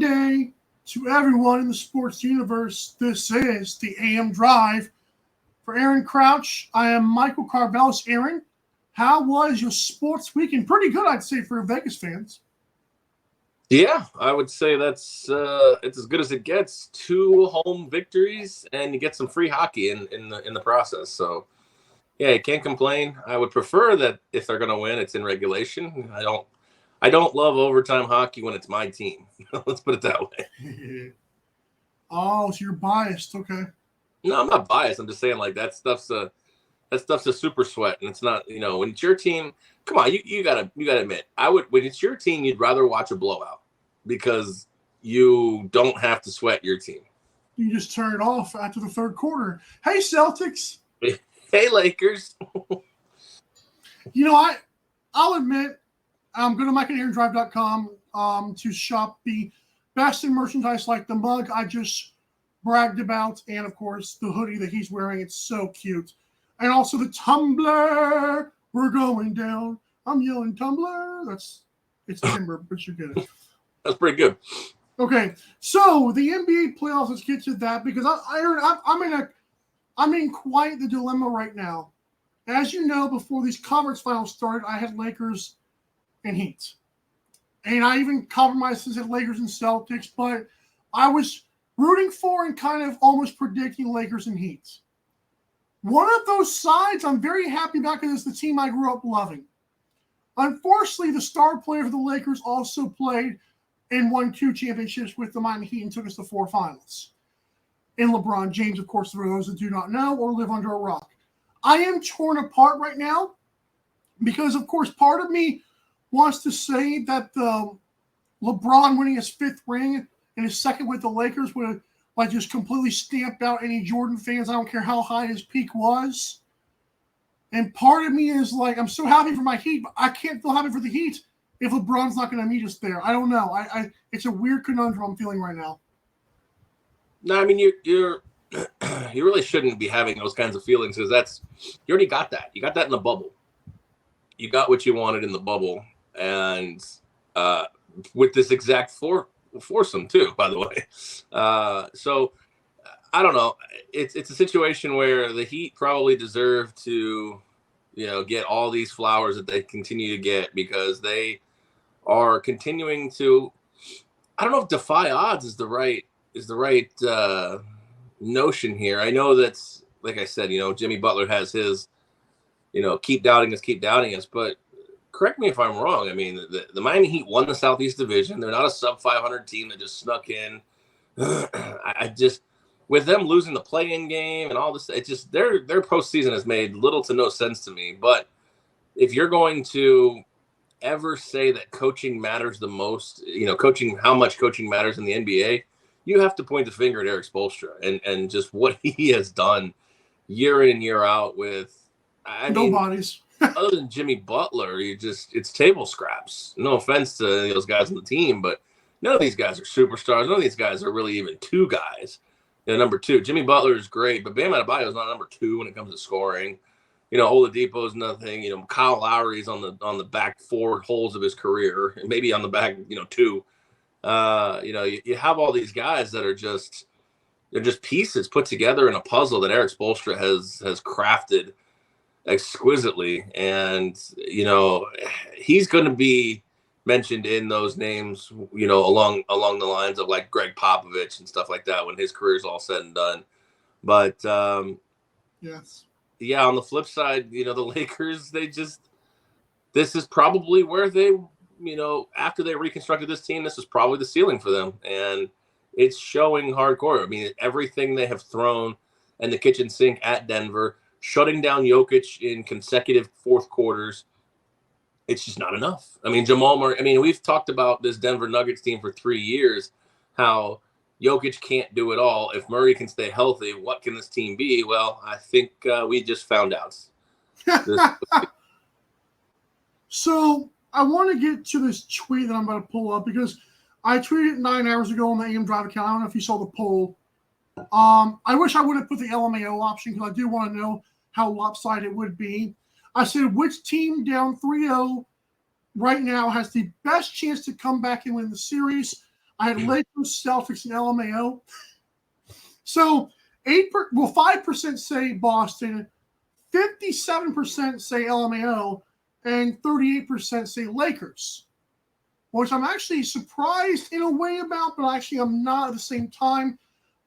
Monday to everyone in the sports universe. This is the AM Drive. For Aaron Crouch, I am Michael Carvelis. Aaron, how was your sports weekend? Pretty good, I'd say, for Vegas fans. Yeah, I would say that's it's as good as it gets. 2 home victories, and you get some free hockey in the process. So, yeah, you can't complain. I would prefer that if they're going to win, it's in regulation. I don't love overtime hockey when it's my team. Let's put it that way. Oh, so you're biased. Okay. No, I'm not biased. I'm just saying, like, that stuff's a super sweat, and it's not, when it's your team. Come on, you gotta admit, when it's your team, you'd rather watch a blowout because you don't have to sweat your team. You just turn it off after the third quarter. Hey, Celtics. Hey, Lakers. I'll admit, I'm going to MikeandAaronDrive.com to shop the best in merchandise, like the mug I just bragged about, and of course the hoodie that he's wearing. It's so cute. And also the tumbler. We're going down. I'm yelling tumbler. It's timber, but you get it. That's pretty good. Okay, so the NBA playoffs. Let's get to that because I'm in quite the dilemma right now. As you know, before these conference finals started, I had Lakers and Heat, and I even compromised and said Lakers and Celtics, but I was rooting for and kind of almost predicting Lakers and Heat. One of those sides I'm very happy about because it's the team I grew up loving. Unfortunately, the star player for the Lakers also played and won 2 championships with the Miami Heat and took us to 4 finals. And LeBron James, of course, for those that do not know or live under a rock. I am torn apart right now because, of course, part of me wants to say that the LeBron winning his 5th ring and his 2nd with the Lakers would have just completely stamped out any Jordan fans. I don't care how high his peak was. And part of me is like, I'm so happy for my Heat, but I can't feel happy for the Heat if LeBron's not going to meet us there. I don't know. It's a weird conundrum I'm feeling right now. No, I mean you really shouldn't be having those kinds of feelings because you already got that. You got that in the bubble. You got what you wanted in the bubble, and with this exact foursome too, by the way. So I don't know. It's a situation where the Heat probably deserve to, get all these flowers that they continue to get because they are continuing to. I don't know if defy odds is the right notion here. I know that's, like I said, Jimmy Butler has his, keep doubting us, but correct me if I'm wrong. I mean, the Miami Heat won the Southeast Division. They're not a sub-500 team that just snuck in. I just, with them losing the play-in game and all this, it just, their postseason has made little to no sense to me. But if you're going to ever say that coaching matters the most, how much coaching matters in the NBA, you have to point the finger at Erik Spoelstra and just what he has done year in and year out with, nobodies. Other than Jimmy Butler, it's table scraps. No offense to those guys on the team, but none of these guys are superstars. None of these guys are really even 2 guys. Number 2, Jimmy Butler is great, but Bam Adebayo is not number 2 when it comes to scoring. Oladipo is nothing. Kyle Lowry's on the back 4 holes of his career, and maybe on the back 2. You have all these guys that are they're just pieces put together in a puzzle that Erik Spoelstra has crafted exquisitely, and he's going to be mentioned in those names, along the lines of like Greg Popovich and stuff like that when his career is all said and done. But yes, yeah, on the flip side, the Lakers, this is probably where they, after they reconstructed this team, this is probably the ceiling for them. And it's showing hardcore. I mean, everything they have thrown in the kitchen sink at Denver, shutting down Jokic in consecutive 4th quarters, it's just not enough. I mean, Jamal Murray, we've talked about this Denver Nuggets team for 3 years, how Jokic can't do it all. If Murray can stay healthy, what can this team be? Well, I think we just found out. So I want to get to this tweet that I'm about to pull up because I tweeted it 9 hours ago on the AM Drive account. I don't know if you saw the poll. I wish I would have put the LMAO option because I do want to know how lopsided it would be. I said, which team down 3-0 right now has the best chance to come back and win the series? I had Lakers, Celtics, and LMAO. So 5% say Boston, 57% say LMAO, and 38% say Lakers, which I'm actually surprised in a way about, but actually I'm not at the same time.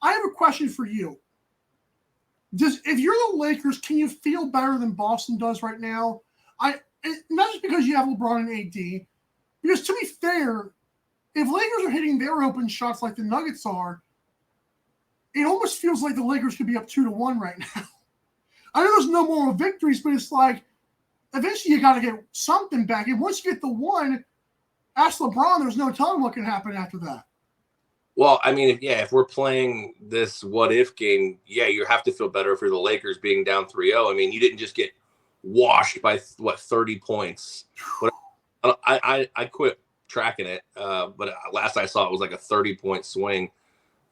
I have a question for you. If you're the Lakers, can you feel better than Boston does right now? Not just because you have LeBron and AD, because to be fair, if Lakers are hitting their open shots like the Nuggets are, it almost feels like the Lakers could be up 2-1 right now. I know there's no moral victories, but it's like eventually you got to get something back. And once you get the one, ask LeBron, there's no telling what can happen after that. Well, I mean, if we're playing this what-if game, you have to feel better for the Lakers being down 3-0. I mean, you didn't just get washed by, 30 points. I quit tracking it, but last I saw it was like a 30-point swing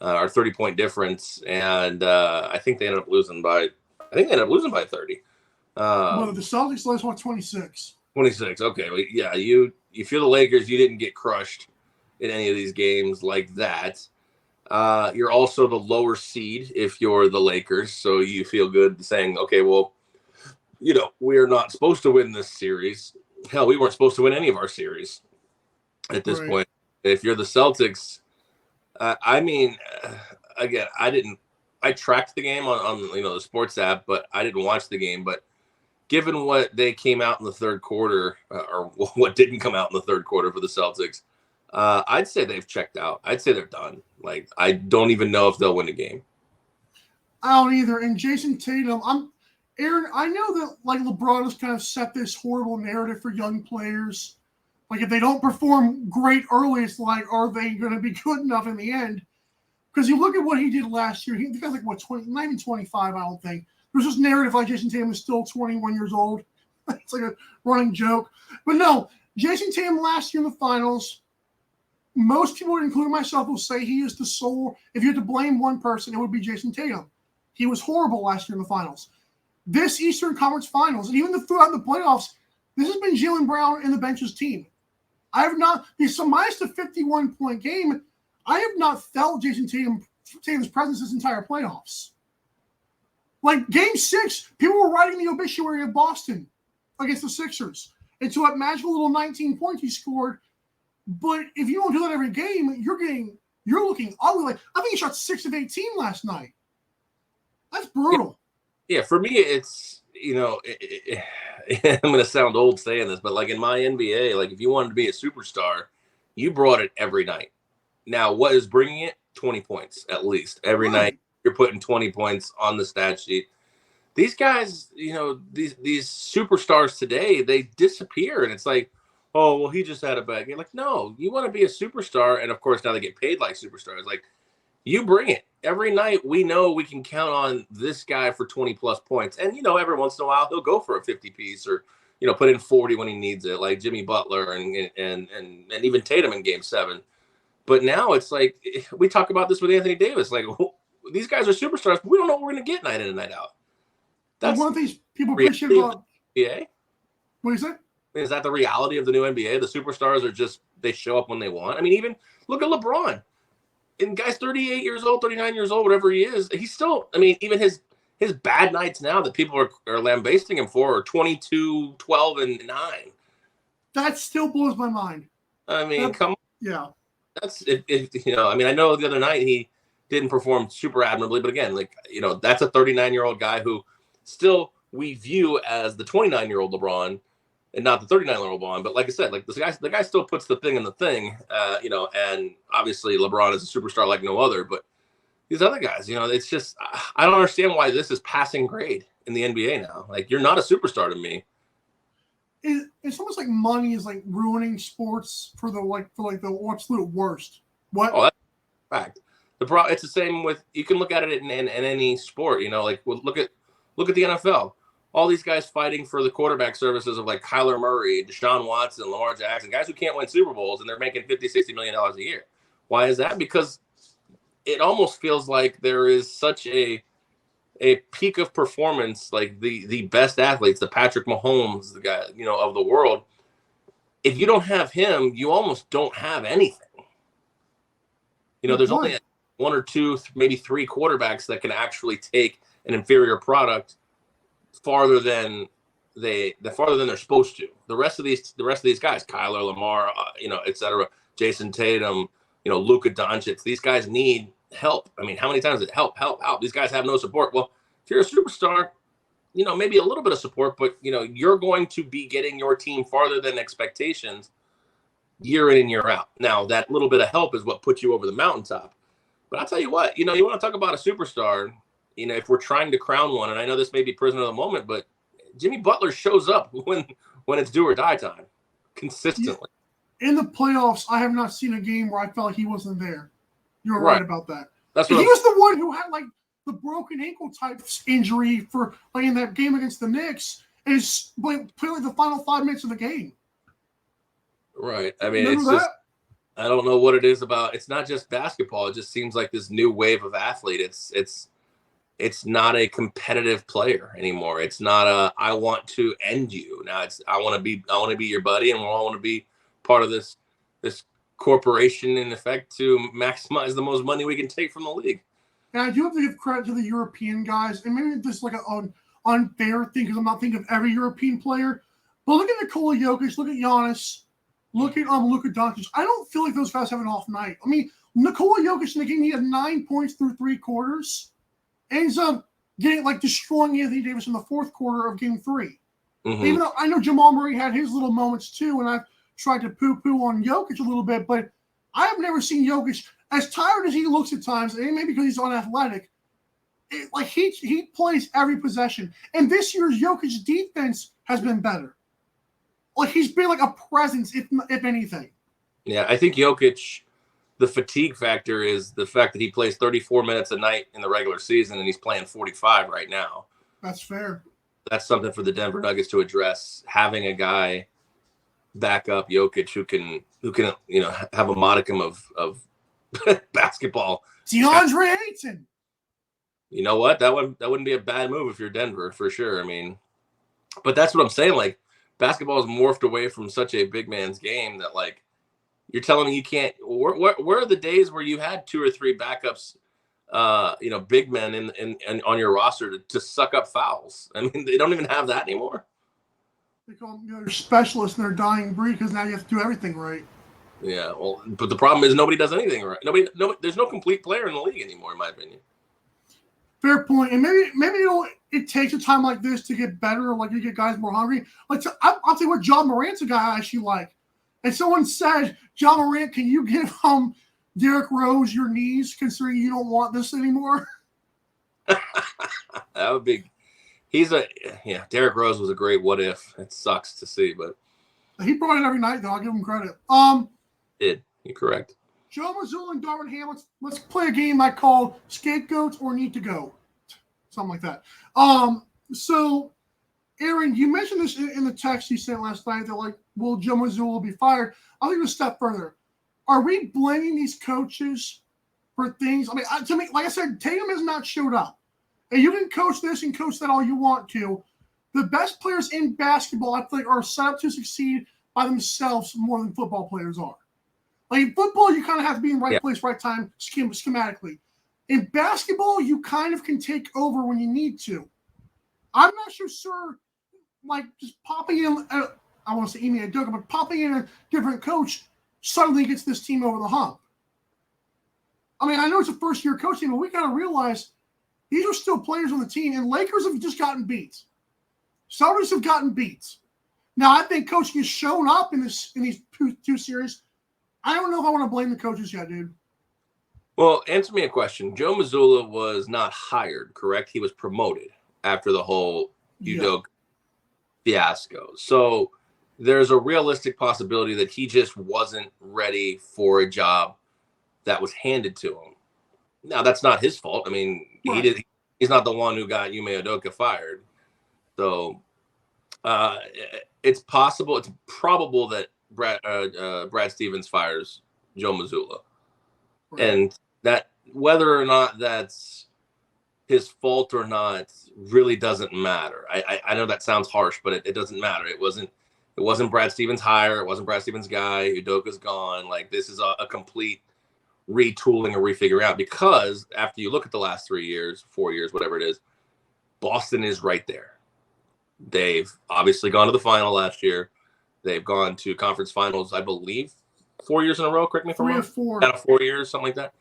or 30-point difference, and I think they ended up losing by 30. Well, the Celtics lost 26. 26, okay. Well, yeah, you feel the Lakers, you didn't get crushed in any of these games like that. You're also the lower seed if you're the Lakers, so you feel good saying, okay, well, we're not supposed to win this series. Hell, we weren't supposed to win any of our series at this point. If you're the Celtics, again, I tracked the game on the sports app, but I didn't watch the game. But given what they came out in the third quarter, or what didn't come out in the third quarter for the Celtics, I'd say they've checked out. I'd say they're done. Like, I don't even know if they'll win a game. I don't either. And Jason Tatum, Aaron, I know that like LeBron has kind of set this horrible narrative for young players. Like if they don't perform great early, it's like, are they going to be good enough in the end? Because you look at what he did last year. He got like 20, not even 25, I don't think. There's this narrative like Jason Tatum is still 21 years old. It's like a running joke. But no, Jason Tatum last year in the finals, most people, including myself, will say he is the sole. If you had to blame one person, it would be Jason Tatum. He was horrible last year in the finals. This Eastern Conference Finals, and even throughout the playoffs, this has been Jaylen Brown and the bench's team. I have not, minus the 51-point game, I have not felt Jason Tatum's presence this entire playoffs. Like Game 6, people were writing the obituary of Boston against the Sixers. And to that magical little 19 points he scored. But if you don't do that every game, you're looking ugly. Like I think he shot 6 of 18 last night. That's brutal. Yeah, for me, it's, I'm going to sound old saying this, but like in my NBA, like if you wanted to be a superstar, you brought it every night. Now, what is bringing it? 20 points at least. Every night you're putting 20 points on the stat sheet. These guys, these superstars today, they disappear. And it's like, oh, well, he just had a bad game. Like, no, you want to be a superstar. And of course, now they get paid like superstars. Like, you bring it. Every night we know we can count on this guy for 20 plus points. And, every once in a while he'll go for a 50 piece or, put in 40 when he needs it, like Jimmy Butler and even Tatum in Game 7. But now it's like, we talk about this with Anthony Davis. Like, these guys are superstars, but we don't know what we're going to get night in and night out. That's one of these people appreciate about NBA. What do you say? Is that the reality of the new NBA? The superstars are just, they show up when they want. I mean, even look at LeBron. And guy's 38 years old, 39 years old, whatever he is. He's still, even his bad nights now that people are lambasting him for are 22, 12, and 9. That still blows my mind. Come on. Yeah. That's, I know the other night he didn't perform super admirably, but again, that's a 39-year-old guy who still we view as the 29-year-old LeBron and not the 39-year-old LeBron. But like I said, like the guy still puts the thing in the thing, and obviously LeBron is a superstar like no other. But these other guys, it's just, I don't understand why this is passing grade in the NBA now. Like, you're not a superstar to me. It's almost like money is like ruining sports for the absolute worst. What? Oh, that's a fact. It's the same with, you can look at it in any sport, look at the NFL. All these guys fighting for the quarterback services of like Kyler Murray, Deshaun Watson, Lamar Jackson, guys who can't win Super Bowls, and they're making $50-60 million a year. Why is that? Because it almost feels like there is such a peak of performance, like the best athletes, the Patrick Mahomes, the guy, of the world. If you don't have him, you almost don't have anything. There's only one or two, maybe three quarterbacks that can actually take an inferior product farther than they're supposed to. The rest of these guys, Kyler, Lamar, et cetera, Jason Tatum, Luka Doncic, these guys need help. I mean, how many times did help? These guys have no support. Well, if you're a superstar, maybe a little bit of support, but you're going to be getting your team farther than expectations year in and year out. Now, that little bit of help is what puts you over the mountaintop. But I'll tell you what, you want to talk about a superstar, if we're trying to crown one, and I know this may be prisoner of the moment, but Jimmy Butler shows up when it's do or die time consistently. In the playoffs, I have not seen a game where I felt like he wasn't there. You're right about that. That's he was the one who had like the broken ankle type injury for like in that game against the Knicks, and playing the final 5 minutes of the game. Right. I mean, it's just, I don't know what it is about. It's not just basketball. It just seems like this new wave of athlete. It's not a competitive player anymore. It's not I want to end you. Now it's I want to be your buddy, and I want to be part of this corporation in effect to maximize the most money we can take from the league. And I do have to give credit to the European guys, and maybe this is like an unfair thing because I'm not thinking of every European player. But look at Nikola Jokic, look at Giannis, look at Luka Doncic. I don't feel like those guys have an off night. I mean, Nikola Jokic in the game, he had 9 points through 3 quarters. And he's destroying Anthony Davis in the fourth quarter of Game 3. Mm-hmm. Even though I know Jamal Murray had his little moments too, and I've tried to poo-poo on Jokic a little bit, but I have never seen Jokic, as tired as he looks at times, and maybe because he's unathletic, he plays every possession. And this year's Jokic's defense has been better. Like he's been like a presence, if anything. Yeah, I think Jokic, the fatigue factor is the fact that he plays 34 minutes a night in the regular season, and he's playing 45 right now. That's fair. That's something for the Denver Nuggets to address. Having a guy back up Jokic who can have a modicum of basketball. DeAndre Ayton. You know what? That wouldn't be a bad move if you're Denver for sure. I mean, but that's what I'm saying. Like, basketball has morphed away from such a big man's game that like you're telling me you can't. Where are the days where you had 2 or 3 backups, big men in on your roster to suck up fouls? I mean, they don't even have that anymore. They call them they're specialists in their dying breed because now you have to do everything right. Yeah, well, but the problem is nobody does anything right. There's no complete player in the league anymore, in my opinion. Fair point. And maybe it takes a time like this to get better, like you get guys more hungry. Like I'll tell you what, John Morant's a guy I actually like. And someone said, John Morant, can you give Derrick Rose your knees, considering you don't want this anymore? That would be. Derrick Rose was a great what if. It sucks to see, but he brought it every night, though. I'll give him credit. You're correct. Joe Mazulla and Darvin Ham, let's play a game I call Scapegoats or Need to Go. Something like that. So, Aaron, you mentioned this in the text you sent last night that, like, will Joe Mazulla be fired? I'll take it a step further. Are we blaming these coaches for things? I mean, to me, like I said, Tatum has not showed up. And you can coach this and coach that all you want to. The best players in basketball, I feel like, are set up to succeed by themselves more than football players are. Like in football, you kind of have to be in the right place, right time, schematically. In basketball, you kind of can take over when you need to. I'm not sure, like just popping in, I want to say Amy Adoka, but popping in a different coach suddenly gets this team over the hump. I mean, I know it's a first-year coaching, but we got to realize these are still players on the team, and Lakers have just gotten beat. Celtics have gotten beat. Now, I think coaching has shown up in these two series. I don't know if I want to blame the coaches yet, dude. Well, answer me a question. Joe Mazulla was not hired, correct? He was promoted after the whole Udoka fiasco. So there's a realistic possibility that he just wasn't ready for a job that was handed to him. Now, that's not his fault. I mean, right. He's not the one who got Ime Udoka fired. So it's possible, it's probable that Brad Stevens fires Joe Mazulla. Right. And that whether or not that's his fault or not really doesn't matter. I know that sounds harsh, but it doesn't matter. It wasn't Brad Stevens' hire. It wasn't Brad Stevens' guy. Udoka's gone. Like, this is a complete retooling or refiguring out, because after you look at the last 3 years, 4 years, whatever it is, Boston is right there. They've obviously gone to the final last year. They've gone to conference finals, I believe, 4 years in a row. Correct me if I'm wrong. 3 or 4. Out of 4 years, something like that.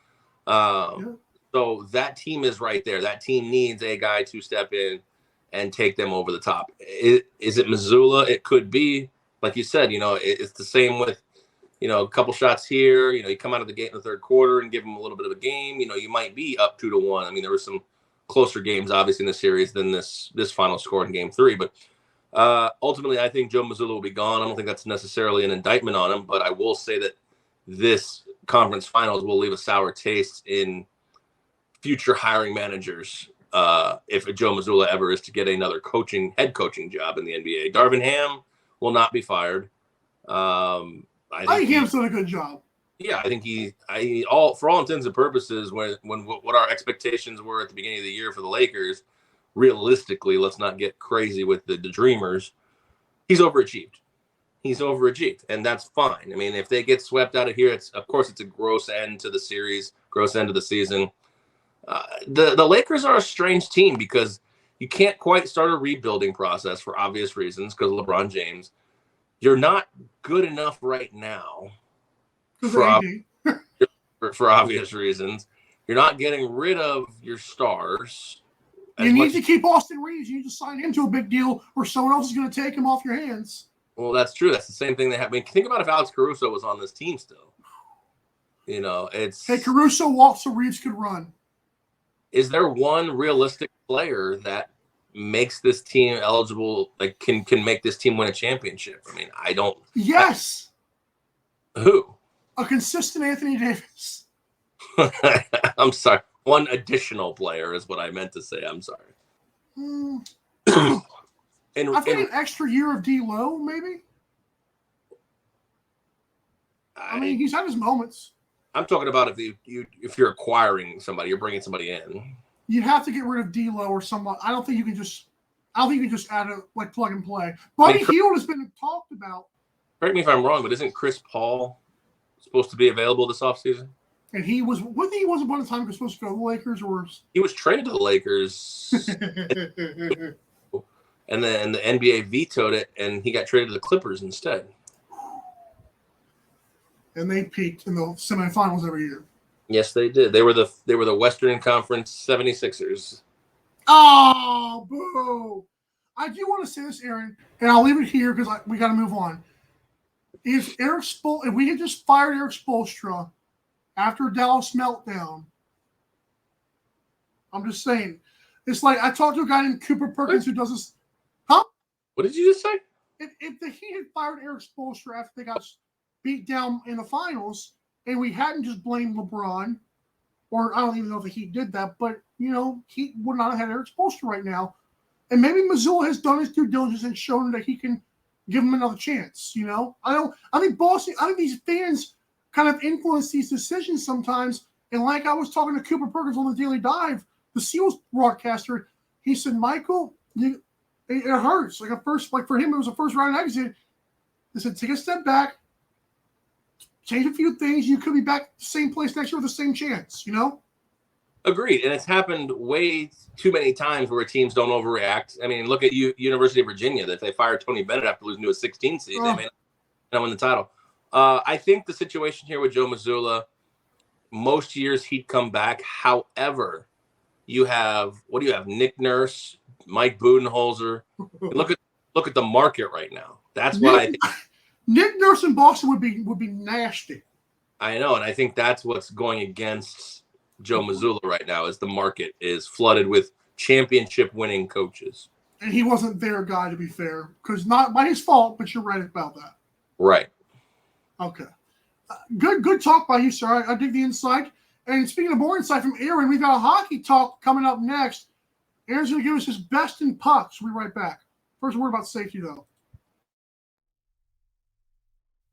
So that team is right there. That team needs a guy to step in and take them over the top. Is it Mazulla? It could be. Like you said, it's the same with, a couple shots here. You come out of the gate in the third quarter and give them a little bit of a game. You might be up 2-1. I mean, there were some closer games, obviously, in the series than this final score in Game 3. But ultimately, I think Joe Mazulla will be gone. I don't think that's necessarily an indictment on him, but I will say that this conference finals will leave a sour taste in future hiring managers if Joe Mazulla ever is to get another head coaching job in the NBA. Darvin Ham will not be fired. I think Ham's done a good job. Yeah, I think for all intents and purposes, when what our expectations were at the beginning of the year for the Lakers, realistically, let's not get crazy with the dreamers. He's overachieved. And that's fine. I mean, if they get swept out of here, it's a gross end to the series, gross end of the season. The Lakers are a strange team because you can't quite start a rebuilding process for obvious reasons because of LeBron James. You're not good enough right now for obvious reasons. You're not getting rid of your stars. You need to keep Austin Reeves. You need to sign him to a big deal or someone else is going to take him off your hands. Well, that's true. That's the same thing that happened. I mean, think about if Alex Caruso was on this team still. Hey, Caruso walks so Reeves could run. Is there one realistic player that makes this team eligible, like can make this team win a championship? I mean, I don't. Yes. Who? A consistent Anthony Davis. I'm sorry. One additional player is what I meant to say. I'm sorry. I think an extra year of D-Lo, maybe. I mean, he's had his moments. I'm talking about if you're acquiring somebody, you're bringing somebody in. You'd have to get rid of D'Lo or someone. I don't think you can just add a plug and play. Buddy Hield has been talked about. Correct me if I'm wrong, but isn't Chris Paul supposed to be available this offseason? And he was. Wasn't he one of the time he was supposed to go to the Lakers, or he was traded to the Lakers, and then the NBA vetoed it, and he got traded to the Clippers instead. And they peaked in the semifinals every year. Yes, they did. They were the Western Conference 76ers. Oh, boo! I do want to say this, Aaron, and I'll leave it here because we got to move on. If we had just fired Eric Spoelstra after Dallas meltdown, I'm just saying, it's like I talked to a guy named Cooper Perkins who does this. Huh? What did you just say? If the Heat had fired Eric Spoelstra after they got beat down in the finals, and we hadn't just blamed LeBron, or I don't even know if the Heat did that, but, Heat would not have had Eric Spoelstra right now. And maybe Mazulla has done his due diligence and shown that he can give him another chance, I think these fans kind of influence these decisions sometimes. And like I was talking to Cooper Perkins on the Daily Dive, the Seals broadcaster, he said, Michael, it hurts. For him, it was a first round exit. He said, take a step back, change a few things. You could be back at the same place next year with the same chance, Agreed. And it's happened way too many times where teams don't overreact. I mean, look at University of Virginia. That if they fired Tony Bennett after losing to a 16 seed, they may not win the title. I think the situation here with Joe Mazulla, most years he'd come back. However, you have Nick Nurse, Mike Budenholzer. Look at the market right now. That's what I think. Nick Nurse in Boston would be nasty. I know, and I think that's what's going against Joe Mazulla right now is the market is flooded with championship-winning coaches. And he wasn't their guy, to be fair, because not by his fault, but you're right about that. Right. Okay. Good talk by you, sir. I dig the insight. And speaking of more insight from Aaron, we've got a hockey talk coming up next. Aaron's going to give us his best in pucks. We'll be right back. First, a word about safety, though.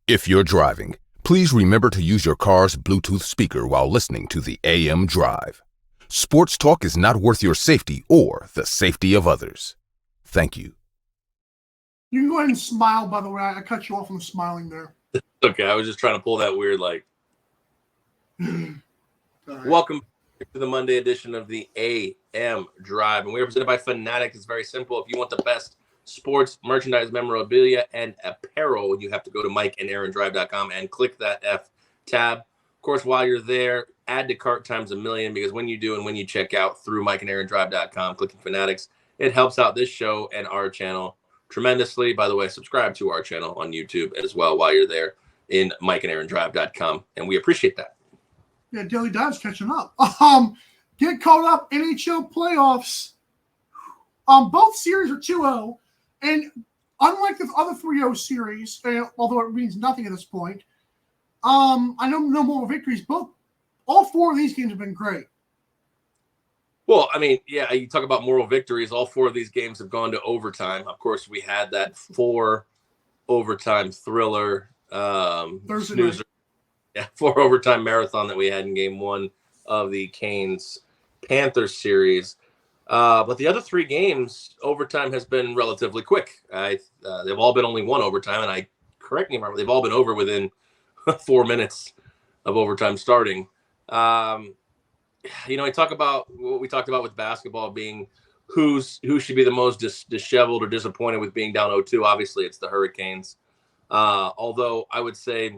If you're driving, please remember to use your car's Bluetooth speaker while listening to the AM Drive. Sports talk is not worth your safety or the safety of others. Thank you. You can go ahead and smile, by the way. I cut you off on the smiling there. Okay, I was just trying to pull that weird, Right. Welcome to the Monday edition of the AM Drive. And we are presented by Fanatics. It's very simple. If you want the best sports merchandise, memorabilia, and apparel, you have to go to mikeandaarondrive.com and click that F tab. Of course, while you're there, add to cart times a million, because when you do and when you check out through mikeandaarondrive.com, clicking Fanatics, it helps out this show and our channel tremendously. By the way, subscribe to our channel on YouTube as well while you're there in mikeandaarondrive.com, and we appreciate that. Yeah, Daily Dive's catching up. Get caught up. NHL Playoffs. Both series are 2-0. And unlike the other 3-0 series, although it means nothing at this point, I know no more victories. All four of these games have been great. Well, I mean, yeah, you talk about moral victories. All four of these games have gone to overtime. Of course, we had that 4 overtime thriller snoozer. Yeah, 4 overtime marathon that we had in game 1 of the Canes-Panthers series. But the other 3 games, overtime has been relatively quick. They've all been only 1 overtime, and correct me if I'm wrong, they've all been over within 4 minutes of overtime starting. We talk about what we talked about with basketball being who should be the most disheveled or disappointed with being down 0-2. Obviously, it's the Hurricanes. Although I would say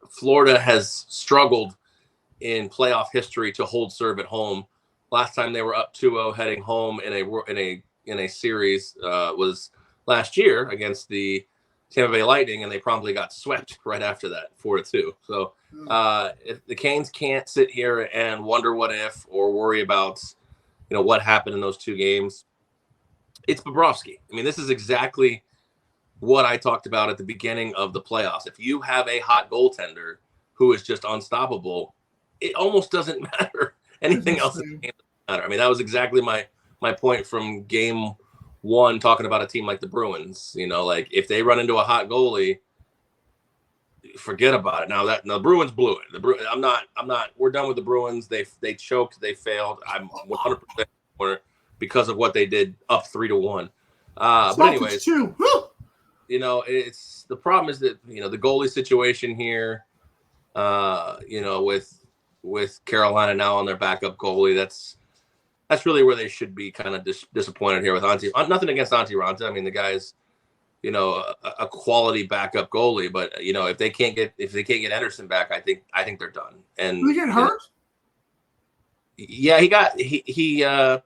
Florida has struggled in playoff history to hold serve at home. Last time they were up 2-0 heading home in a series was last year against the Tampa Bay Lightning, and they promptly got swept right after that, 4-2. So if the Canes can't sit here and wonder what if or worry about what happened in those 2 games, it's Bobrovsky. I mean, this is exactly what I talked about at the beginning of the playoffs. If you have a hot goaltender who is just unstoppable, it almost doesn't matter. Anything else in the game doesn't matter. I mean, that was exactly my point from game 1, talking about a team like the Bruins. Like if they run into a hot goalie, forget about it. Now the Bruins blew it. I'm not. We're done with the Bruins. They choked. They failed. I'm 100% because of what they did up 3-1. But anyways, too. it's the problem is that the goalie situation here. With Carolina now on their backup goalie, that's really where they should be kind of disappointed here with Antti. Nothing against Antti Raanta. I mean, the guy's a quality backup goalie, but if they can't get Anderson back, I think they're done. And did he get hurt? Yeah, he I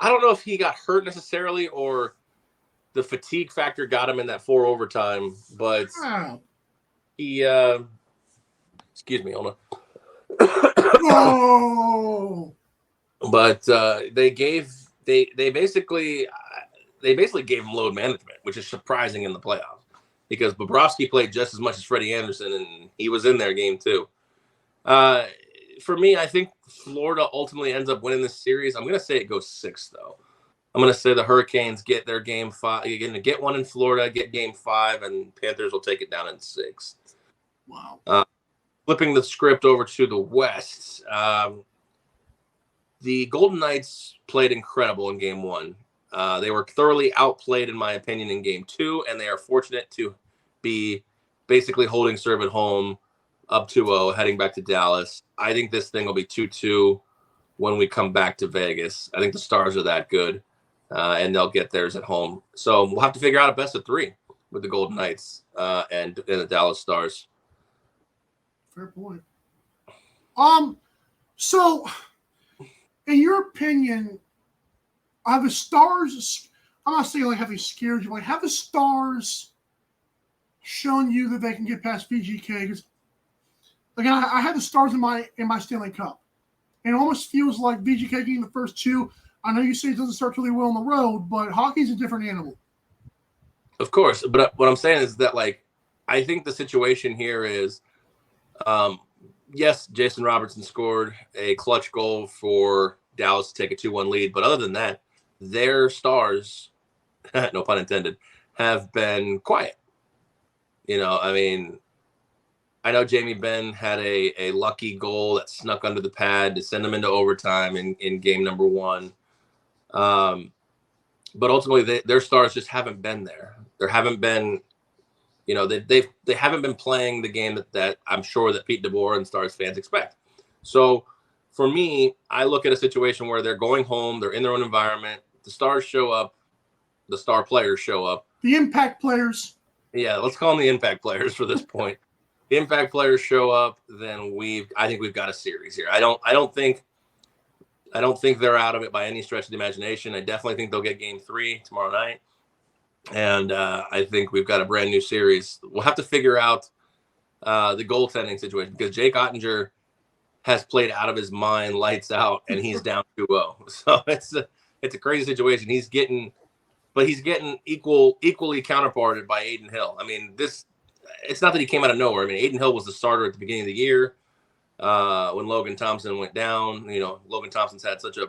don't know if he got hurt necessarily or the fatigue factor got him in that 4 overtime, but he excuse me, hold on. Oh. But they basically gave him load management, which is surprising in the playoffs because Bobrovsky played just as much as Freddie Anderson, and he was in there game 2. For me, I think Florida ultimately ends up winning this series. I'm going to say it goes 6, though. I'm going to say the Hurricanes get their game 5. You're going to get one in Florida, get game 5, and Panthers will take it down in 6. Wow. Flipping the script over to the West, the Golden Knights played incredible in game 1. They were thoroughly outplayed, in my opinion, in game 2, and they are fortunate to be basically holding serve at home up 2-0, heading back to Dallas. I think this thing will be 2-2 when we come back to Vegas. I think the Stars are that good, and they'll get theirs at home. So we'll have to figure out a best of 3 with the Golden Knights and the Dallas Stars. Fair point. So, in your opinion, are the Stars? I'm not saying like have they scared you. Like, have the Stars shown you that they can get past VGK? Because again, I had the Stars in my Stanley Cup, and it almost feels like VGK getting the first 2. I know you say it doesn't start really well on the road, but hockey's a different animal. Of course, but what I'm saying is that I think the situation here is. Yes, Jason Robertson scored a clutch goal for Dallas to take a 2-1 lead. But other than that, their Stars, no pun intended, have been quiet. I mean, I know Jamie Benn had a lucky goal that snuck under the pad to send them into overtime in game number 1. But ultimately, their Stars just haven't been there. There haven't been You know, they haven't been playing the game that I'm sure that Pete DeBoer and Stars fans expect. So for me, I look at a situation where they're going home, they're in their own environment, the Stars show up, the star players show up. The impact players. Yeah, let's call them the impact players for this point. The impact players show up, then I think we've got a series here. I don't think they're out of it by any stretch of the imagination. I definitely think they'll get game 3 tomorrow night. And I think we've got a brand new series. We'll have to figure out the goaltending situation because Jake Ottinger has played out of his mind, lights out, and he's down 2-0. So it's a crazy situation. He's getting equally counterparted by Aiden Hill. I mean, it's not that he came out of nowhere. I mean, Aiden Hill was the starter at the beginning of the year when Logan Thompson went down. You know, Logan Thompson's had such a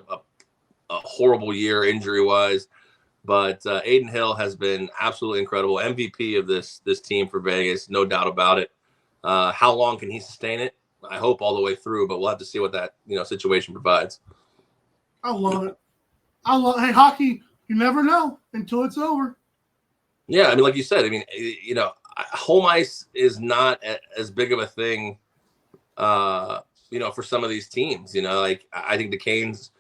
horrible year injury-wise. But Aiden Hill has been absolutely incredible. MVP of this team for Vegas, no doubt about it. How long can he sustain it? I hope all the way through, but we'll have to see what that situation provides. I love it. Hey, hockey, you never know until it's over. Yeah, I mean, like you said, I mean, home ice is not as big of a thing, for some of these teams. Like I think the Canes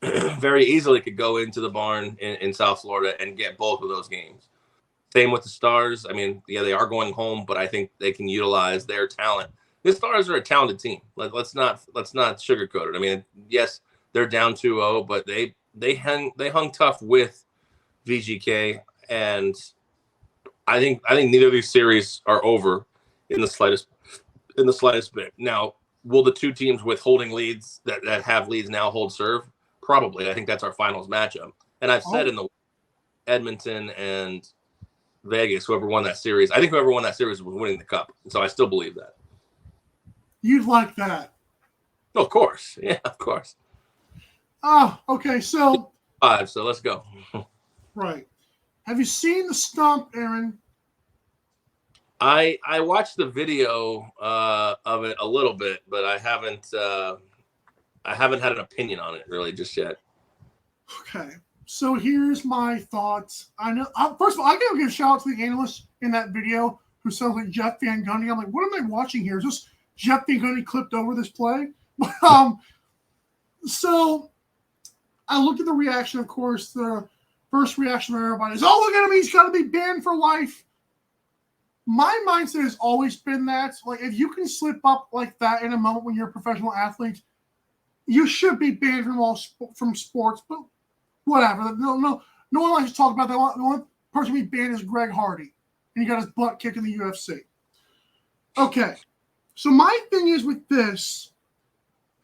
very easily could go into the barn in South Florida and get both of those games. Same with the Stars. I mean, yeah, they are going home, but I think they can utilize their talent. The Stars are a talented team. Let's not sugarcoat it. I mean, yes, they're down 2-0, but they hung tough with VGK, and I think neither of these series are over in the slightest bit. Now, will the two teams with holding leads that have leads now hold serve? Probably. I think that's our finals matchup. And I've said in the Edmonton and Vegas, whoever won that series, I think whoever won that series was winning the cup. So I still believe that. You'd like that. Of course. Yeah, of course. Oh, okay. So 5, so let's go. Right. Have you seen the stomp, Aaron? I watched the video of it a little bit, but I haven't had an opinion on it really just yet. Okay. So here's my thoughts. I know. First of all, I gotta give a shout out to the analyst in that video who sounds like Jeff Van Gundy. I'm like, what am I watching here? Is this Jeff Van Gundy clipped over this play? So I looked at the reaction. Of course, the first reaction of everybody is, "Oh, look at him! He's got to be banned for life." My mindset has always been that, like, if you can slip up like that in a moment when you're a professional athlete, you should be banned from sports. But whatever. No one likes to talk about that. The only person to be banned is Greg Hardy, and he got his butt kicked in the UFC. Okay, so my thing is with this,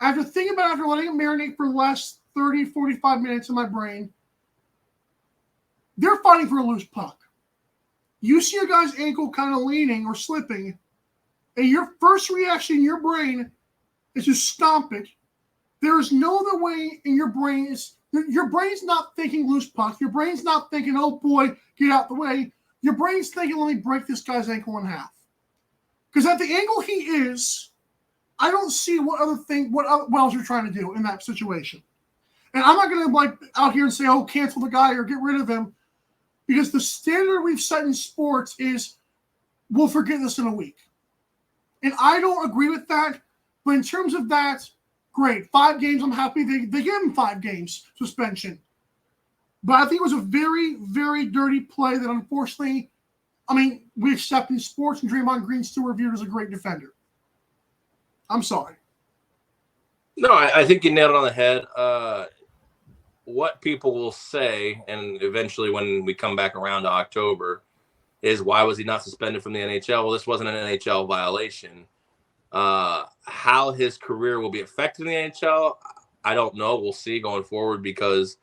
after letting it marinate for the last 30, 45 minutes in my brain, they're fighting for a loose puck. You see a guy's ankle kind of leaning or slipping, and your first reaction in your brain is to stomp it. There is no other way in your brain. Your brain's not thinking loose puck. Your brain's not thinking, oh boy, get out the way. Your brain's thinking, let me break this guy's ankle in half. Because at the angle he is, I don't see what else you're trying to do in that situation. And I'm not going to out here and say, oh, cancel the guy or get rid of him. Because the standard we've set in sports is we'll forget this in a week. And I don't agree with that. But in terms of that, great. 5 games, I'm happy they gave him 5 games suspension. But I think it was a very, very dirty play that unfortunately, we accept in sports, and Draymond Green's still reviewed as a great defender. I'm sorry. No, I think you nailed it on the head. What people will say, and eventually when we come back around to October, is why was he not suspended from the NHL? Well, this wasn't an NHL violation. How his career will be affected in the NHL, I don't know. We'll see going forward because,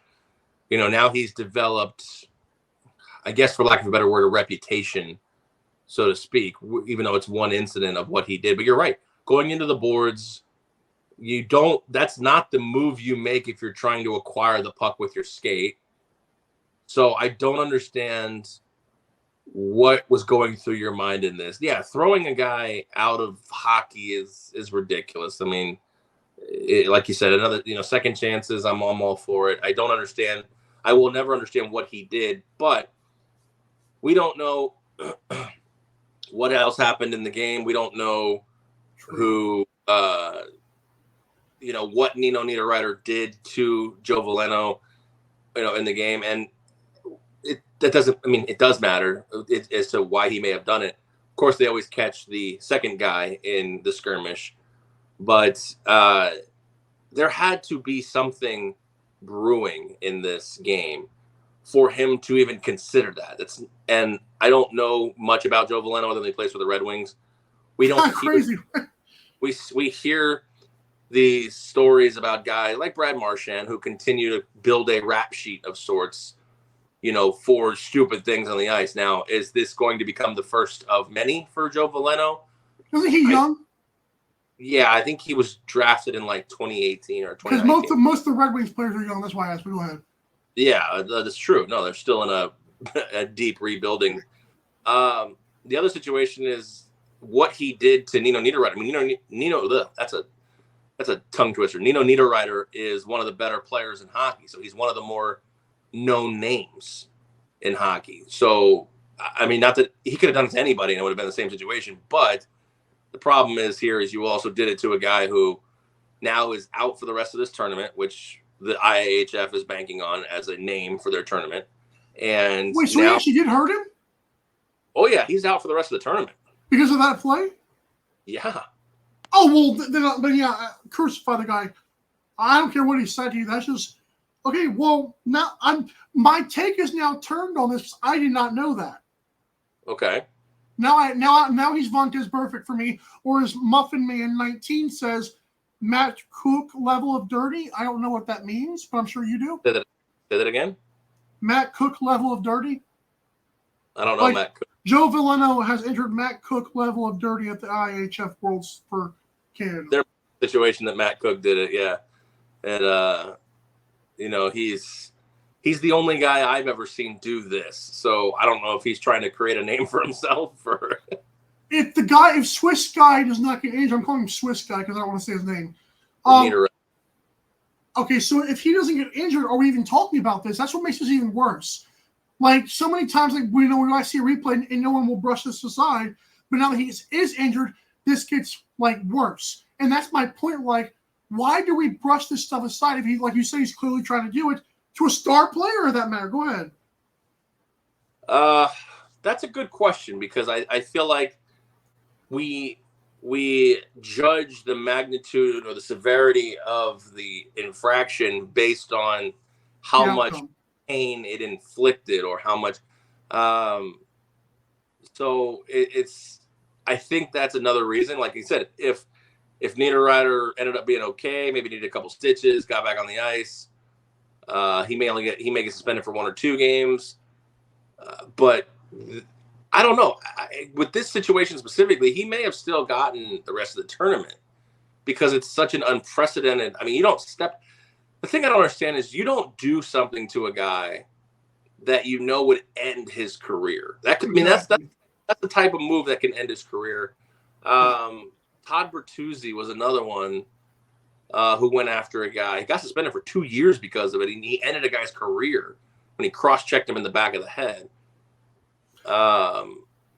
now he's developed, I guess for lack of a better word, a reputation, so to speak, even though it's one incident of what he did. But you're right. Going into the boards, that's not the move you make if you're trying to acquire the puck with your skate. So I don't understand what was going through your mind in this. Yeah, throwing a guy out of hockey is ridiculous. I mean, like you said, another, second chances, I'm all for it. I don't understand. I will never understand what he did, but we don't know what else happened in the game. We don't know who, what Nino Niederreiter did to Joe Veleno, in the game. And it does matter as to why he may have done it. Of course, they always catch the second guy in the skirmish, but there had to be something brewing in this game for him to even consider that. And I don't know much about Joe Veleno other than he plays for the Red Wings. We don't crazy. We hear these stories about guys like Brad Marchand who continue to build a rap sheet of sorts, for stupid things on the ice. Now, is this going to become the first of many for Joe Veleno? Isn't he young? Yeah, I think he was drafted in like 2018 or 2019. Because most of the Red Wings players are young. That's why I asked. Go ahead. Yeah, that's true. No, they're still in a deep rebuilding. The other situation is what he did to Nino Niederreiter. I mean, Nino, that's a tongue twister. Nino Niederreiter is one of the better players in hockey, so he's one of the more known names in hockey. So, I mean, not that he could have done it to anybody and it would have been the same situation, but the problem is you also did it to a guy who now is out for the rest of this tournament, which the IIHF is banking on as a name for their tournament. And wait, so he actually did hurt him? Oh yeah, he's out for the rest of the tournament because of that play. Yeah. Oh well, then yeah, crucify the guy. I don't care what he said to you. That's just okay. Well, now my take is now turned on this. I did not know that. Okay. Now he's Vontaze perfect for me, or as Muffin Man 19 says, Matt Cook level of dirty. I don't know what that means, but I'm sure you do. Say that again. Matt Cook level of dirty. I don't know Matt Cook. Joe Veleno has entered Matt Cook level of dirty at the IIHF Worlds for Canada. There's a situation that Matt Cook did it, yeah, and he's the only guy I've ever seen do this. So I don't know if he's trying to create a name for himself or. If Swiss guy does not get injured, I'm calling him Swiss guy because I don't want to say his name. Okay, so if he doesn't get injured, are we even talking about this? That's what makes this even worse. Like so many times, like when I see a replay and no one will brush this aside, but now that he is injured, this gets like worse. And that's my point. Like, why do we brush this stuff aside if he, like you say, he's clearly trying to do it to a star player? Or that matter? Go ahead. That's a good question because I feel like we judge the magnitude or the severity of the infraction based on how much pain it inflicted or how much. So it's. I think that's another reason. Like you said, if Niederreiter ended up being okay, maybe needed a couple stitches, got back on the ice, he may get suspended for 1 or 2 games, but. I don't know. With this situation specifically, he may have still gotten the rest of the tournament because it's such an unprecedented. I mean, you don't step. The thing I don't understand is you don't do something to a guy that would end his career. That could mean that's the type of move that can end his career. Todd Bertuzzi was another one who went after a guy. He got suspended for 2 years because of it. He ended a guy's career when he cross-checked him in the back of the head.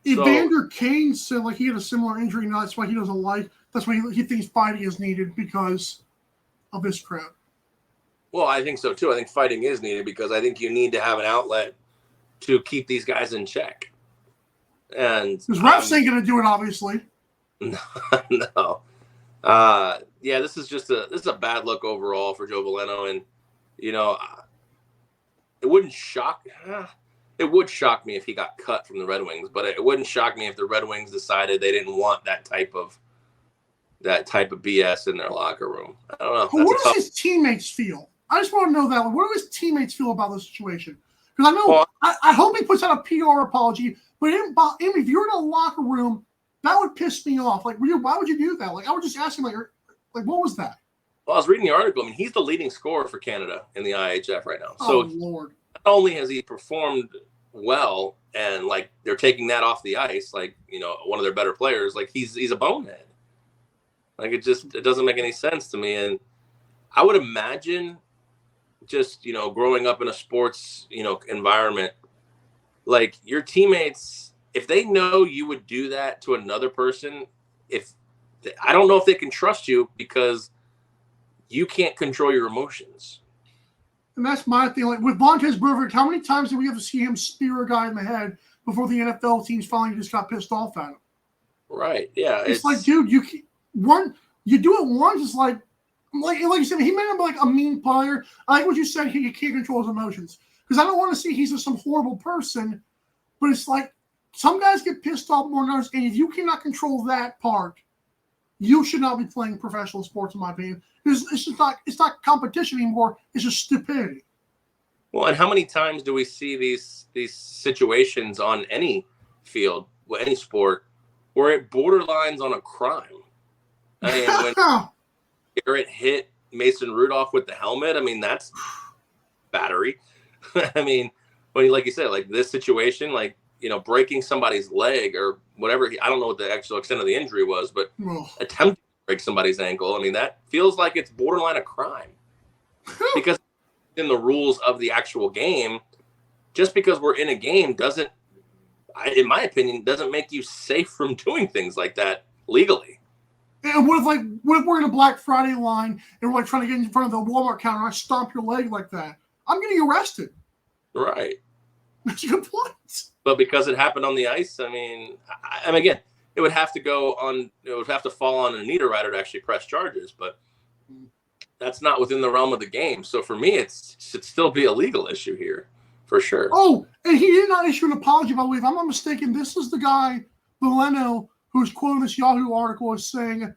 Evander Kane said like he had a similar injury, and that's why he doesn't like. That's why he thinks fighting is needed because of this crap. Well, I think so too. I think fighting is needed because I think you need to have an outlet to keep these guys in check. And because refs ain't going to do it, obviously. No. Yeah, this is a bad look overall for Joe Veleno, and it wouldn't shock. It would shock me if he got cut from the Red Wings, but it wouldn't shock me if the Red Wings decided they didn't want that type of BS in their locker room. I don't know. What does his teammates feel? I just want to know that one. What do his teammates feel about this situation? Because I know I hope he puts out a PR apology, but if you're in a locker room, that would piss me off. Like, why would you do that? Like, I would just ask him, like what was that? Well, I was reading the article. I mean, he's the leading scorer for Canada in the IIHF right now. Oh, Lord. Not only has he performed well and like they're taking that off the ice, like one of their better players, like he's a bonehead. Like it doesn't make any sense to me. And I would imagine just growing up in a sports environment, like your teammates if they know you would do that to another person, I don't know if they can trust you because you can't control your emotions. And that's my thing. Like with Vontaze Burfict, how many times did we ever see him spear a guy in the head before the NFL teams finally just got pissed off at him? Right. Yeah. It's like, dude, you do it once. It's like you said, he may not be like a mean player. I like what you said. He can't control his emotions because I don't want to see he's just some horrible person. But it's like some guys get pissed off more than others, and if you cannot control that part, you should not be playing professional sports, in my opinion. Because it's not competition anymore. It's just stupidity. Well, and how many times do we see these situations on any field, any sport, where it borderlines on a crime? I mean, when Garrett hit Mason Rudolph with the helmet, I mean, that's battery. I mean, when like you said, like this situation, like, you know, breaking somebody's leg or whatever, I don't know what the actual extent of the injury was, but attempting to break somebody's ankle, I mean, that feels like it's borderline a crime. Because in the rules of the actual game, just because we're in a game doesn't, in my opinion, doesn't make you safe from doing things like that legally. And what if we're in a Black Friday line and we're like trying to get in front of the Walmart counter and I stomp your leg like that? I'm getting arrested. Right. That's a good point. But because it happened on the ice, I mean, again, it would have to fall on an Niederreiter to actually press charges, but that's not within the realm of the game. So for me, it should still be a legal issue here, for sure. Oh, and he did not issue an apology, by the way. If I'm not mistaken, this is the guy, Veleno, who's quoting this Yahoo article as saying,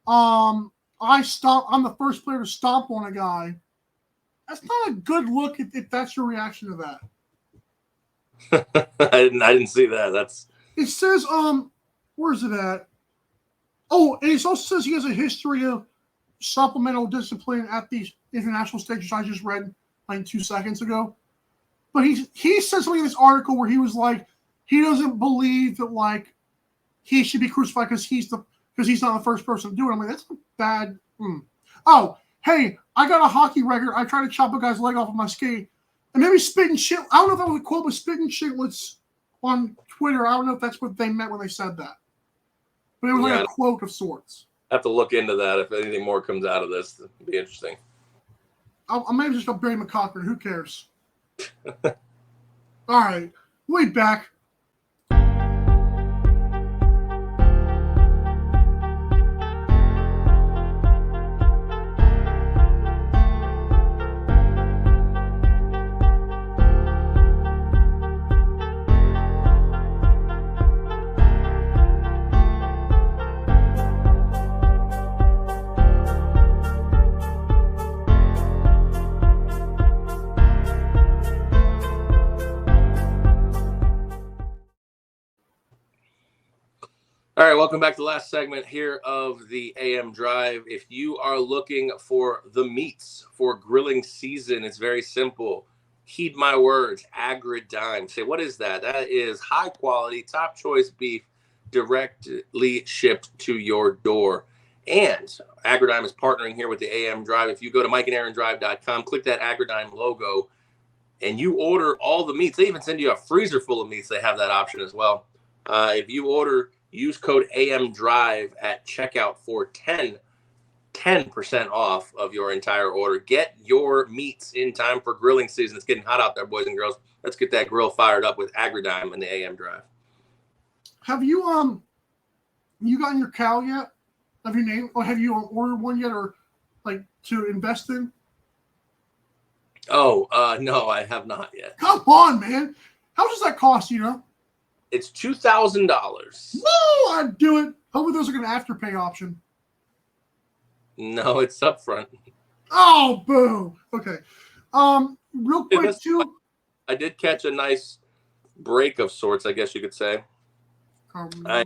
I'm the first player to stomp on a guy. That's not a good look if that's your reaction to that. I didn't see that. It says, where is it at? Oh, and it also says he has a history of supplemental discipline at the international stage, which I just read like 2 seconds ago. But he said something in this article where he was like, he doesn't believe that like he should be crucified because he's not the first person to do it. I'm like, that's bad. Oh, hey, I got a hockey record. I tried to chop a guy's leg off of my skate. And maybe spitting shit. I don't know if that was a quote, but spitting shitlets on Twitter. I don't know if that's what they meant when they said that. But it was like a quote of sorts. I have to look into that. If anything more comes out of this, it'd be interesting. I maybe just go Barry McCockern. Who cares? All right. We'll be back. All right, welcome back to the last segment here of the AM Drive. If you are looking for the meats for grilling season, it's very simple. Heed my words, Agridime. Say, what is that? That is high quality, top choice beef directly shipped to your door. And Agridime is partnering here with the AM Drive. If you go to mikeandaarondrive.com, click that Agridime logo, and you order all the meats. They even send you a freezer full of meats. They have that option as well. If you order, use code AMDRIVE at checkout for 10% off of your entire order. Get your meats in time for grilling season. It's getting hot out there, boys and girls. Let's get that grill fired up with Agridime and the AM Drive. Have you gotten your cow yet? Have you named or have you ordered one yet, or like to invest in? Oh, no, I have not yet. Come on, man. How much does that cost, you know? It's $2,000. No, I'd do it. Hopefully there's like an afterpay option. No, it's upfront. Oh, boo. Okay. Real quick, too. I did catch a nice break of sorts, I guess you could say. I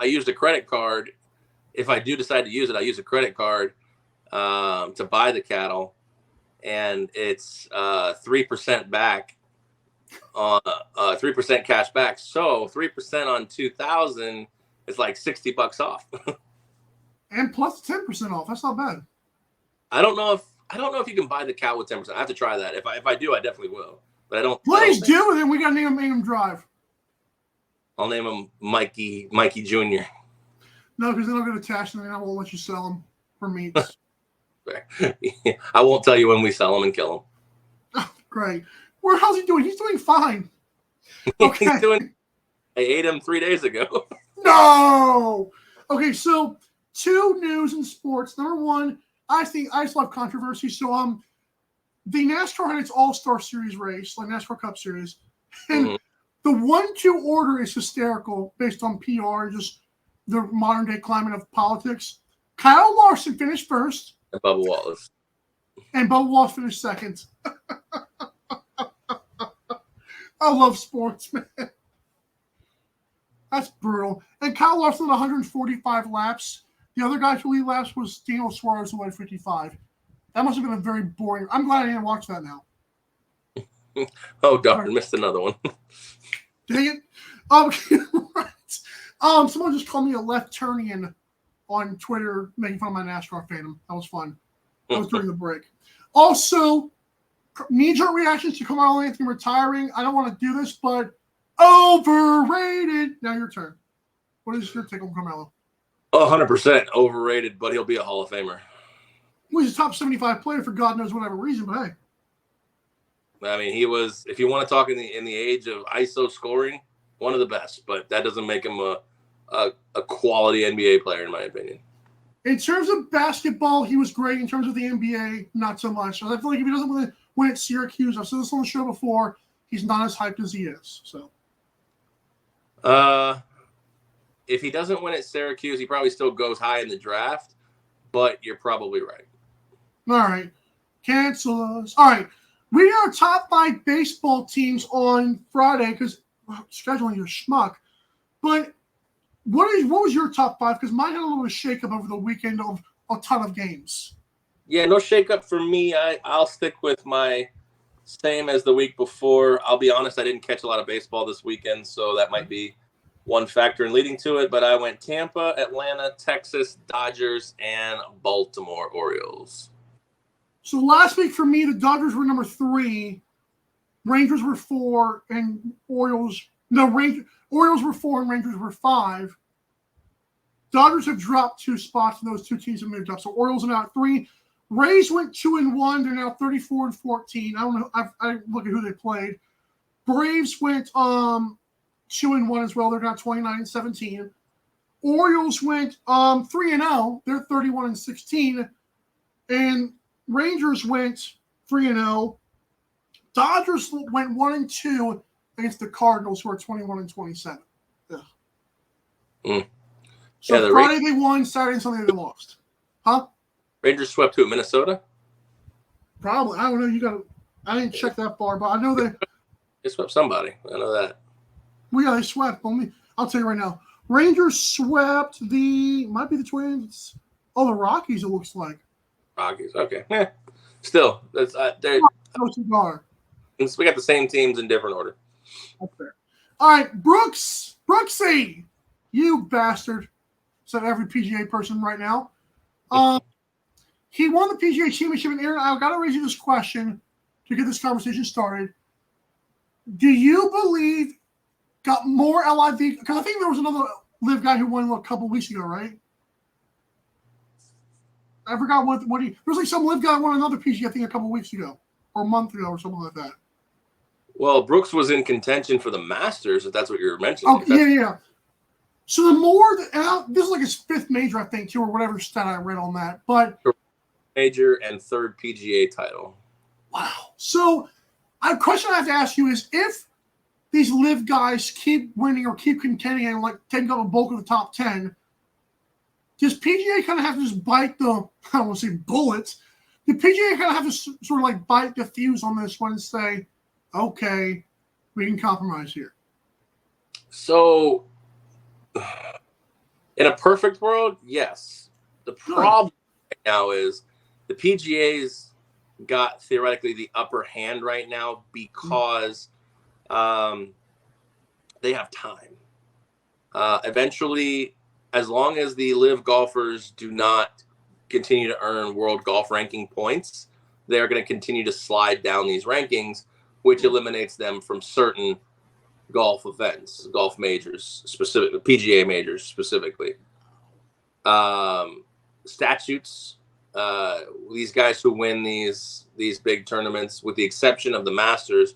used a credit card. If I do decide to use it, I use a credit card to buy the cattle, and it's 3% back on 3% cash back. So 3% on 2,000 is like $60 off. And plus 10% off. That's not bad. I don't know if you can buy the cow with 10%. I have to try that. If I do, I definitely will. But I don't. Please do, and then we got to name them AM Drive. I'll name him Mikey Jr. No, because then I'll get attached and then I won't let you sell them for meats. I won't tell you when we sell him and kill him. Oh, great. How's he doing? He's doing fine. Okay. I ate him 3 days ago. No. Okay, so 2 news in sports. Number 1, I just love controversy. So the NASCAR had its All-Star Series race, like NASCAR Cup Series, and the 1-2 order is hysterical based on PR, just the modern day climate of politics. Kyle Larson finished first. And Bubba Wallace. And Bubba Wallace finished second. I love sports, man. That's brutal. And Kyle Larson had 145 laps. The other guy who lead laps was Daniel Suarez, who had 55. That must have been a very boring. I'm glad I didn't watch that now. Oh, darn. Missed another one. Dang it. Right. Someone just called me a left-turnian on Twitter, making fun of my NASCAR fandom. That was fun. That was during the break. Also, knee-jerk reactions to Carmelo Anthony retiring. I don't want to do this, but overrated. Now your turn. What is your take on Carmelo? 100% overrated, but he'll be a Hall of Famer. Well, he's a top 75 player for God knows whatever reason, but hey. I mean, he was, if you want to talk in the age of ISO scoring, one of the best, but that doesn't make him a quality NBA player, in my opinion. In terms of basketball, he was great. In terms of the NBA, not so much. So I feel like if he doesn't win at Syracuse, I've said this on the show before, he's not as hyped as he is. So, if he doesn't win at Syracuse, he probably still goes high in the draft, but you're probably right. All right. Cancel us. All right. We are top 5 baseball teams on Friday because scheduling your schmuck. But what was your top 5? Because mine had a little shakeup over the weekend of a ton of games. Yeah, no shakeup for me. I'll stick with my same as the week before. I'll be honest, I didn't catch a lot of baseball this weekend, so that might be one factor in leading to it. But I went Tampa, Atlanta, Texas, Dodgers, and Baltimore Orioles. So last week for me, the Dodgers were number 3, Rangers were 4, and Orioles were 4 and Rangers were 5. Dodgers have dropped 2 spots, and those 2 teams have moved up. So Orioles are now at 3. Rays went 2-1. They're now 34-14. I don't know. I look at who they played. Braves went 2-1 as well. They're now 29-17. Orioles went 3-0. They're 31-16. And Rangers went 3-0. Dodgers went 1-2 against the Cardinals, who are 21-27. Yeah. So yeah, Friday they won, Saturday and Sunday they lost. Huh? Rangers swept who? Minnesota? Probably. I don't know. I didn't check that far, but I know they swept somebody. I know that. Well, yeah, they swept. I'll tell you right now. Rangers swept might be the Twins. Oh, the Rockies, it looks like. Rockies, okay. Yeah. Still, that's they're. No cigar. We got the same teams in different order. That's fair. All right, Brooksy, you bastard. Said every PGA person right now. He won the PGA Championship, and Aaron, I've got to raise you this question to get this conversation started. Do you believe got more LIV? Because I think there was another live guy who won a couple weeks ago, right? I forgot what there's like some live guy won another PGA, I think, a couple weeks ago or a month ago or something like that. Well, Brooks was in contention for the Masters, if that's what you're mentioning. Oh, yeah. So the more this is like his 5th major, I think, too, or whatever stat I read on that. But major and 3rd PGA title. Wow. So a question I have to ask you is, if these live guys keep winning or keep contending and like taking up a bulk of the top 10, does PGA kind of have to just bite I don't want to say bullets. The PGA kind of have to sort of like bite the fuse on this one and say, okay, we can compromise here? So, in a perfect world, yes. The problem right now is the PGA's got theoretically the upper hand right now because they have time. Eventually, as long as the live golfers do not continue to earn world golf ranking points, they're going to continue to slide down these rankings, which eliminates them from certain golf events, golf majors, specifically PGA majors specifically. Statutes. These guys who win these big tournaments, with the exception of the Masters,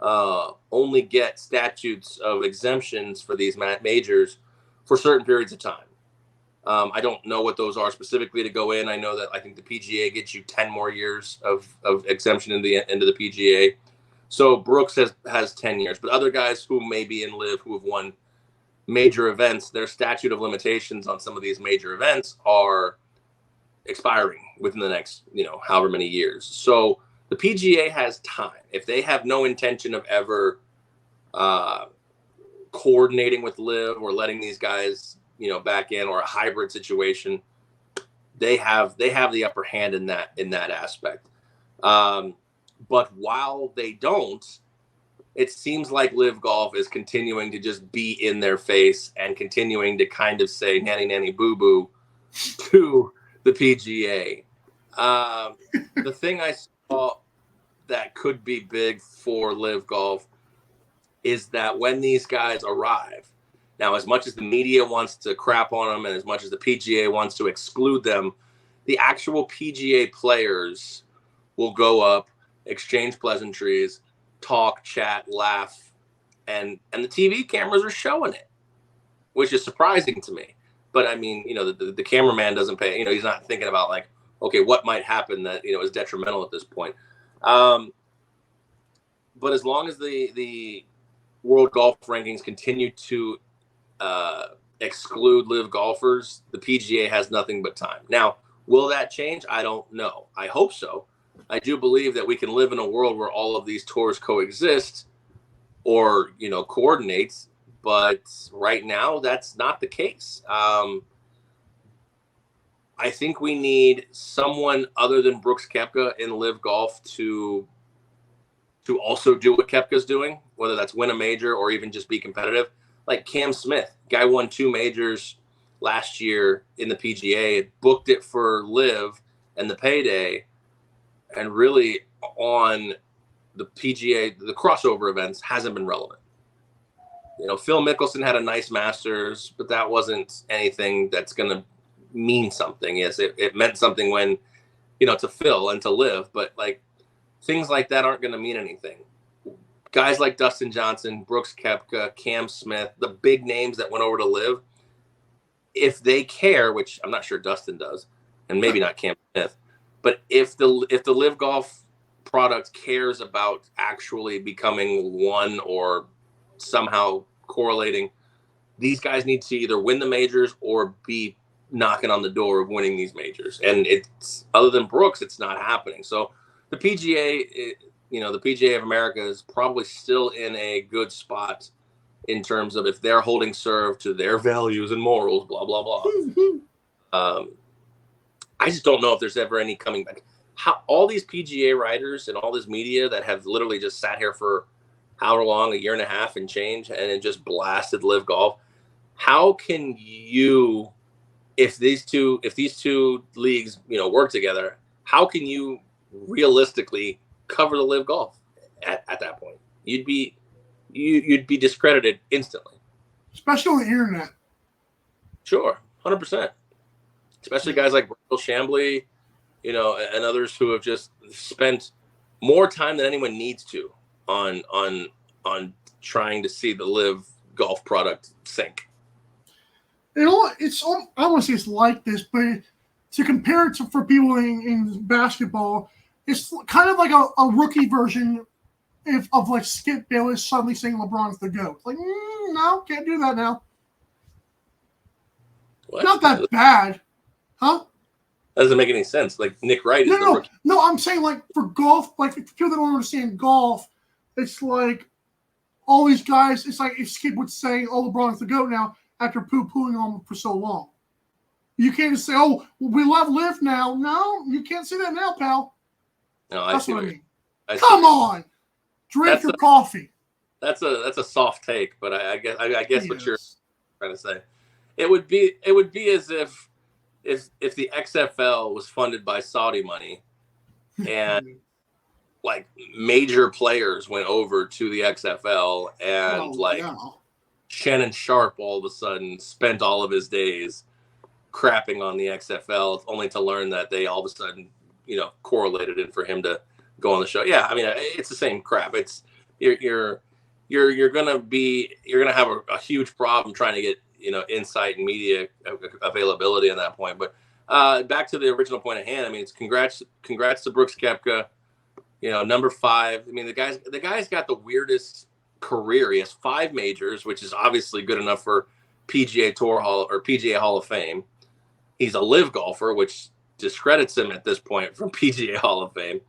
only get statutes of exemptions for these majors for certain periods of time. I don't know what those are specifically to go in. I know that I think the PGA gets you 10 more years of exemption into the PGA. So Brooks has 10 years, but other guys who may be in LIV who have won major events, their statute of limitations on some of these major events are expiring within the next, however many years. So the PGA has time. If they have no intention of ever coordinating with LIV or letting these guys, back in, or a hybrid situation, they have the upper hand in that aspect. But while they don't, it seems like LIV Golf is continuing to just be in their face and continuing to kind of say nanny nanny boo boo to the PGA. The thing I saw that could be big for LIV Golf is that when these guys arrive, now, as much as the media wants to crap on them and as much as the PGA wants to exclude them, the actual PGA players will go up, exchange pleasantries, talk, chat, laugh, and the TV cameras are showing it, which is surprising to me. But I mean, the cameraman doesn't pay, he's not thinking about like, okay, what might happen that, is detrimental at this point. But as long as the world golf rankings continue to exclude LIV golfers, the PGA has nothing but time. Now, will that change? I don't know. I hope so. I do believe that we can live in a world where all of these tours coexist or, coordinate, but right now that's not the case. I think we need someone other than Brooks Koepka in LIV Golf to also do what Koepka's doing, whether that's win a major or even just be competitive. Like Cam Smith, guy won 2 majors last year in the PGA, booked it for LIV and the payday, and really on the PGA, the crossover events hasn't been relevant. Phil Mickelson had a nice Masters, but that wasn't anything that's going to mean something. Yes, it meant something when, to Phil and to LIV, but like things like that aren't going to mean anything. Guys like Dustin Johnson, Brooks Koepka, Cam Smith, the big names that went over to LIV, if they care, which I'm not sure Dustin does, and maybe not Cam Smith, but if the LIV Golf product cares about actually becoming one or somehow correlating, these guys need to either win the majors or be knocking on the door of winning these majors. And it's, other than Brooks, it's not happening. So the PGA, the PGA of America is probably still in a good spot in terms of if they're holding serve to their values and morals, blah, blah, blah. I just don't know if there's ever any coming back. How all these PGA writers and all this media that have literally just sat here for however long, a year and a half and change, and it just blasted LIV Golf. How can you, if these two leagues, work together, how can you realistically cover the LIV Golf at that point? You'd be discredited instantly, especially on the internet. Sure, 100%. Especially guys like Bill Chambly, and others who have just spent more time than anyone needs to on trying to see the LIV Golf product sink. It's I don't want to say it's like this, but to compare it for people in basketball, it's kind of like a rookie version of like Skip Bayless suddenly saying LeBron's the GOAT. Like, no, can't do that now. What? Not that bad. Huh? That doesn't make any sense. Like Nick Wright is the rookie. No, I'm saying like for golf, like for people that don't understand golf, it's like all these guys, it's like if Skip would say, oh, LeBron's the GOAT now after poo-pooing on him for so long. You can't just say, oh, we love LIV now. No, you can't say that now, pal. No, That's what I mean. Come on. Drink your coffee. That's a soft take, but I guess what you're trying to say. It would be as if the XFL was funded by Saudi money, and like major players went over to the XFL, and Shannon Sharp all of a sudden spent all of his days crapping on the XFL, only to learn that they all of a sudden, correlated it for him to go on the show. Yeah, I mean, it's the same crap. It's you're gonna have a huge problem trying to get insight and media availability at that point. But back to the original point at hand. I mean, it's congrats to Brooks Koepka. Number 5. I mean, the guy's got the weirdest career. He has 5 majors, which is obviously good enough for PGA Hall of Fame. He's a live golfer, which discredits him at this point from PGA Hall of Fame.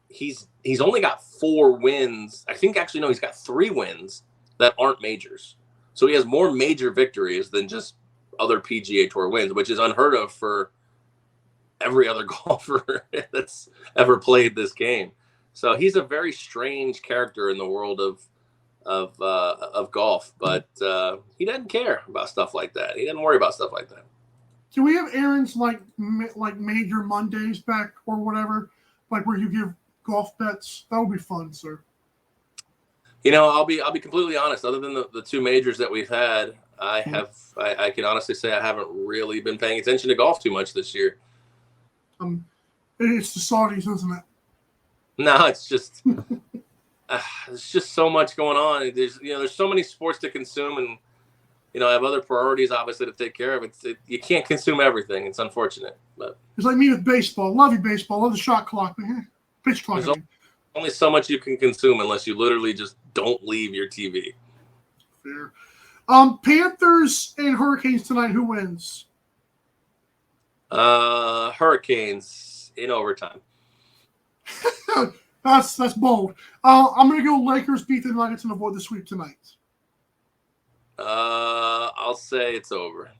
He's only got 4 wins. I think actually no, he's got 3 wins that aren't majors. So he has more major victories than just other PGA Tour wins, which is unheard of for every other golfer that's ever played this game. So he's a very strange character in the world of golf, but he doesn't care about stuff like that. He doesn't worry about stuff like that. Can we have Aaron's like major Mondays back or whatever, like where you give golf bets? That would be fun, sir. I'll be completely honest. Other than the 2 majors that we've had, I can honestly say I haven't really been paying attention to golf too much this year. It's the Saudis, isn't it? No, it's just there's just so much going on. There's so many sports to consume, and I have other priorities obviously to take care of. You can't consume everything. It's unfortunate, but it's like me with baseball. Love you, baseball. Love the shot clock, pitch clock. There's only so much you can consume unless you literally just don't leave your TV. Fair. Panthers and Hurricanes tonight. Who wins? Hurricanes in overtime. That's bold. I'm going to go Lakers beat the Nuggets and avoid the sweep tonight. I'll say it's over.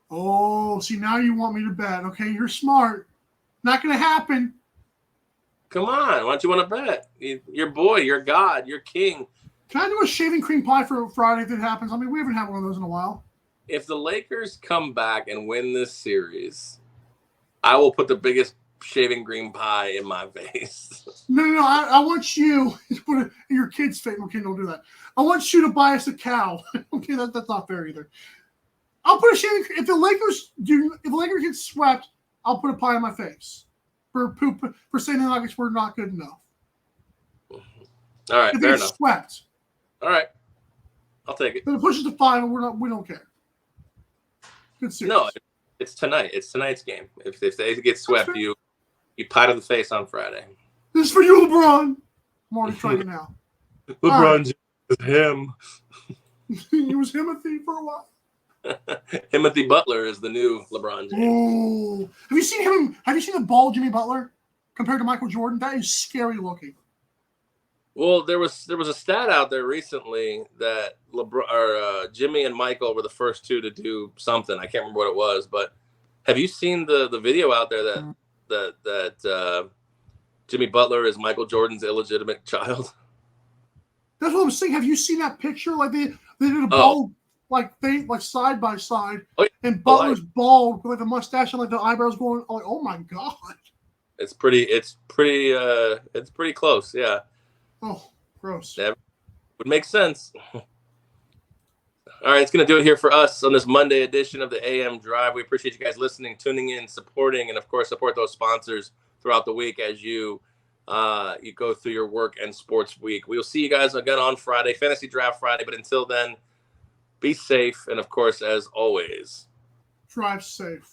Oh, see, now you want me to bet. Okay, you're smart. Not going to happen. Come on. Why don't you want to bet? Your boy, your God, your king. Can I do a shaving cream pie for Friday if it happens? I mean, we haven't had one of those in a while. If the Lakers come back and win this series, I will put the biggest shaving cream pie in my face. No. I want you to put it in your kid's face. Okay, don't do that. I want you to buy us a cow. Okay, that's not fair either. I'll put a shaving cream. If the Lakers get swept, I'll put a pie in my face for saying the Nuggets were not good enough. All right, if they fair get enough. Swept. All right, I'll take it. Then it pushes to 5, and we don't care. Good series. No, it's tonight. It's tonight's game. If they get swept, you pie to the face on Friday. This is for you, LeBron. I'm already trying it now. LeBron is him. He was Timothy for a while. Timothy Butler is the new LeBron James. Oh, have you seen him? Have you seen the bald Jimmy Butler compared to Michael Jordan? That is scary looking. Well, there was a stat out there recently that Jimmy and Michael were the first 2 to do something. I can't remember what it was, but have you seen the video out there that Jimmy Butler is Michael Jordan's illegitimate child? That's what I'm saying. Have you seen that picture? Like they did a bald like side by side, and Butler's bald with the mustache and like the eyebrows going. Like, oh my god! It's pretty close. Yeah. Oh, gross. That would make sense. All right, it's going to do it here for us on this Monday edition of the AM Drive. We appreciate you guys listening, tuning in, supporting, and, of course, support those sponsors throughout the week as you go through your work and sports week. We'll see you guys again on Friday, Fantasy Draft Friday. But until then, be safe. And, of course, as always, drive safe.